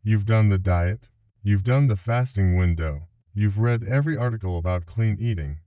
You've done the diet. You've done the fasting window. You've read every article about clean eating.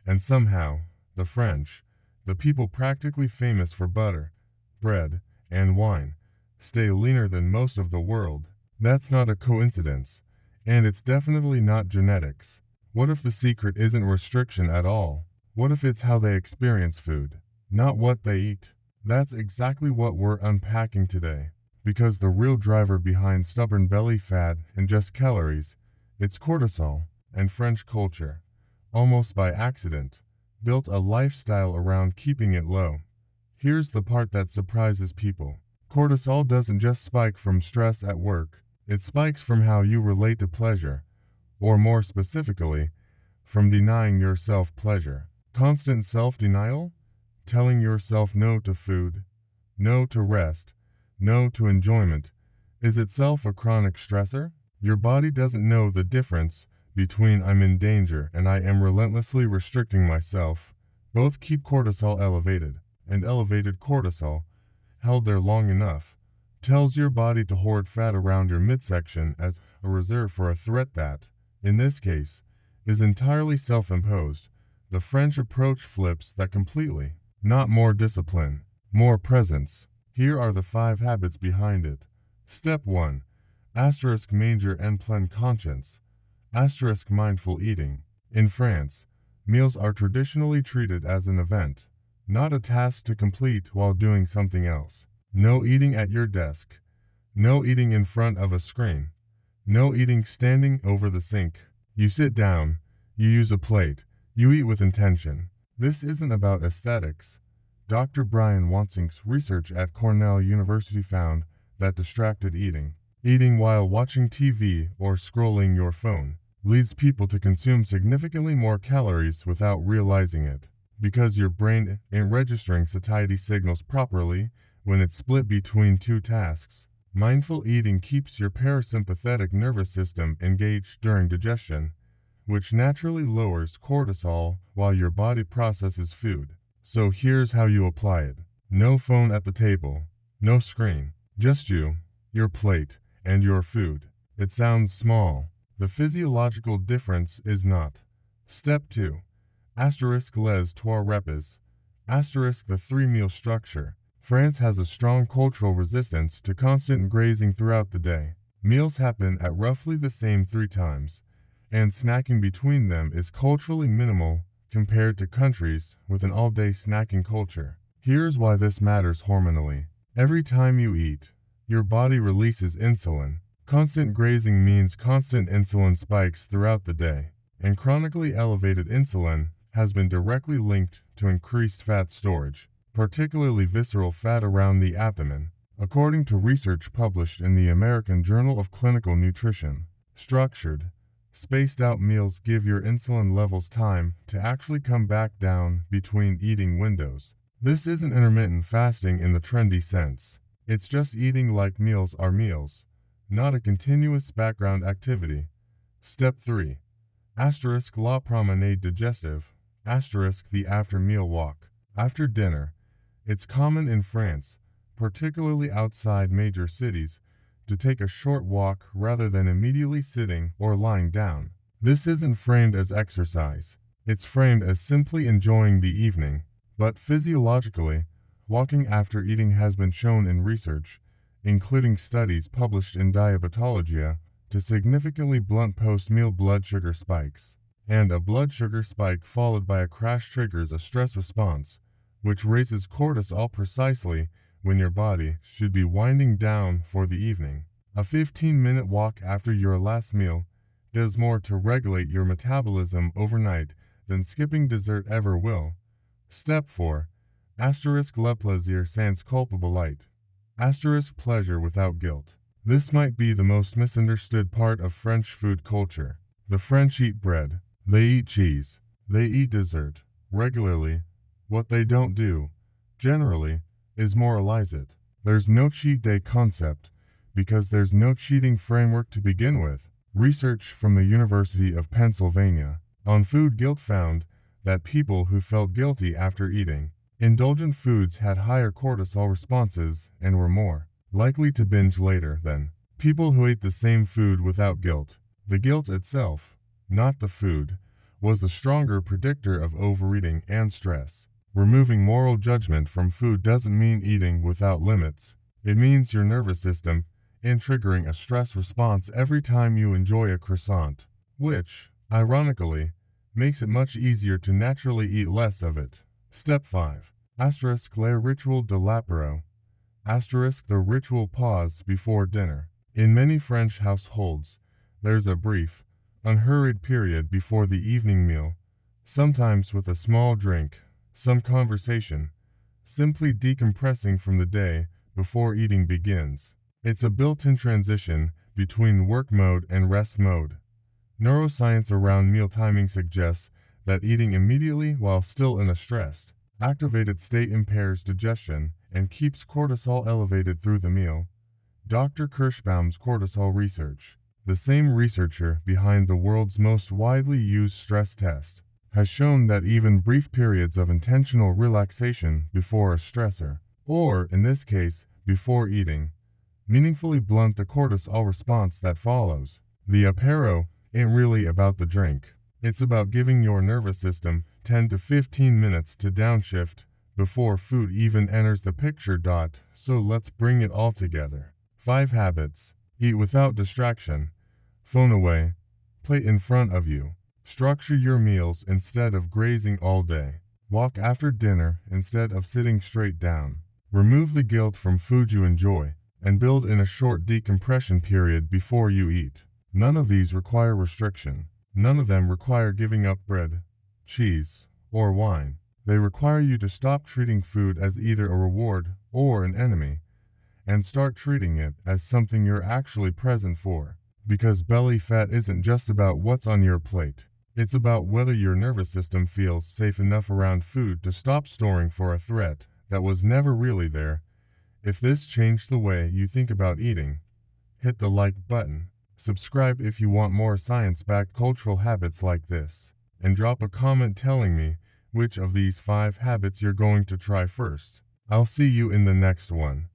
And somehow, the French, the people practically famous for butter, bread, and wine, stay leaner than most of the world. That's not a coincidence. And it's definitely not genetics. What if the secret isn't restriction at all? What if it's how they experience food, not what they eat? That's exactly what we're unpacking today. Because the real driver behind stubborn belly fat and just calories, it's cortisol, and French culture, almost by accident, built a lifestyle around keeping it low. Here's the part that surprises people. Cortisol doesn't just spike from stress at work, it spikes from how you relate to pleasure, or more specifically, from denying yourself pleasure. Constant self-denial? Telling yourself no to food, no to rest, no to enjoyment, is itself a chronic stressor. Your body doesn't know the difference between I'm in danger and I am relentlessly restricting myself. Both keep cortisol elevated, and elevated cortisol, held there long enough, tells your body to hoard fat around your midsection as a reserve for a threat that, in this case, is entirely self-imposed. The French approach flips that completely. Not more discipline, more presence. Here are the 5 habits behind it. Step 1. Manger and pleine conscience. Mindful eating. In France, meals are traditionally treated as an event, not a task to complete while doing something else. No eating at your desk. No eating in front of a screen. No eating standing over the sink. You sit down, you use a plate, you eat with intention. This isn't about aesthetics. Dr. Brian Wansing's research at Cornell University found that distracted eating, eating while watching TV or scrolling your phone, leads people to consume significantly more calories without realizing it, because your brain ain't registering satiety signals properly when it's split between 2 tasks. Mindful eating keeps your parasympathetic nervous system engaged during digestion, which naturally lowers cortisol while your body processes food. So here's how you apply it. No phone at the table, no screen, just you, your plate, and your food. It sounds small. The physiological difference is not. Step 2. Les trois repas. The 3-meal structure. France has a strong cultural resistance to constant grazing throughout the day. Meals happen at roughly the same 3 times, and snacking between them is culturally minimal compared to countries with an all-day snacking culture. Here's why this matters hormonally. Every time you eat, your body releases insulin. Constant grazing means constant insulin spikes throughout the day, and chronically elevated insulin has been directly linked to increased fat storage, particularly visceral fat around the abdomen. According to research published in the American Journal of Clinical Nutrition, structured, spaced-out meals give your insulin levels time to actually come back down between eating windows. This isn't intermittent fasting in the trendy sense. It's just eating like meals are meals, not a continuous background activity. Step 3. La promenade digestive. The after-meal walk. After dinner, it's common in France, particularly outside major cities, to take a short walk rather than immediately sitting or lying down. This isn't framed as exercise. It's framed as simply enjoying the evening. But physiologically, walking after eating has been shown in research, including studies published in Diabetologia, to significantly blunt post-meal blood sugar spikes. And a blood sugar spike followed by a crash triggers a stress response, which raises cortisol precisely when your body should be winding down for the evening. A 15-minute walk after your last meal does more to regulate your metabolism overnight than skipping dessert ever will. Step 4. Le plaisir sans culpabilité. Pleasure without guilt. This might be the most misunderstood part of French food culture. The French eat bread. They eat cheese. They eat dessert regularly. What they don't do, generally, is moralize it. There's no cheat day concept, because there's no cheating framework to begin with. Research from the University of Pennsylvania on food guilt found that people who felt guilty after eating indulgent foods had higher cortisol responses and were more likely to binge later than People who ate the same food without guilt. The guilt itself, not the food, was the stronger predictor of overeating and stress. Removing moral judgment from food doesn't mean eating without limits. It means your nervous system in triggering a stress response every time you enjoy a croissant, which, ironically, makes it much easier to naturally eat less of it. Step 5. Le rituel de l'apéro. The ritual pause before dinner. In many French households, there's a brief, unhurried period before the evening meal, sometimes with a small drink, some conversation, simply decompressing from the day before eating begins. It's a built-in transition between work mode and rest mode. Neuroscience around meal timing suggests that eating immediately while still in a stressed, activated state impairs digestion and keeps cortisol elevated through the meal. Dr. Kirschbaum's cortisol research, the same researcher behind the world's most widely used stress test, has shown that even brief periods of intentional relaxation before a stressor, or in this case, before eating, meaningfully blunt the cortisol response that follows. The apéro ain't really about the drink. It's about giving your nervous system 10 to 15 minutes to downshift before food even enters the picture. So let's bring it all together. 5 habits. Eat without distraction. Phone away. Plate in front of you. Structure your meals instead of grazing all day. Walk after dinner instead of sitting straight down. Remove the guilt from food you enjoy, and build in a short decompression period before you eat. None of these require restriction. None of them require giving up bread, cheese, or wine. They require you to stop treating food as either a reward or an enemy, and start treating it as something you're actually present for. Because belly fat isn't just about what's on your plate. It's about whether your nervous system feels safe enough around food to stop storing for a threat that was never really there. If this changed the way you think about eating, hit the like button. Subscribe if you want more science-backed cultural habits like this, and drop a comment telling me which of these 5 habits you're going to try first. I'll see you in the next one.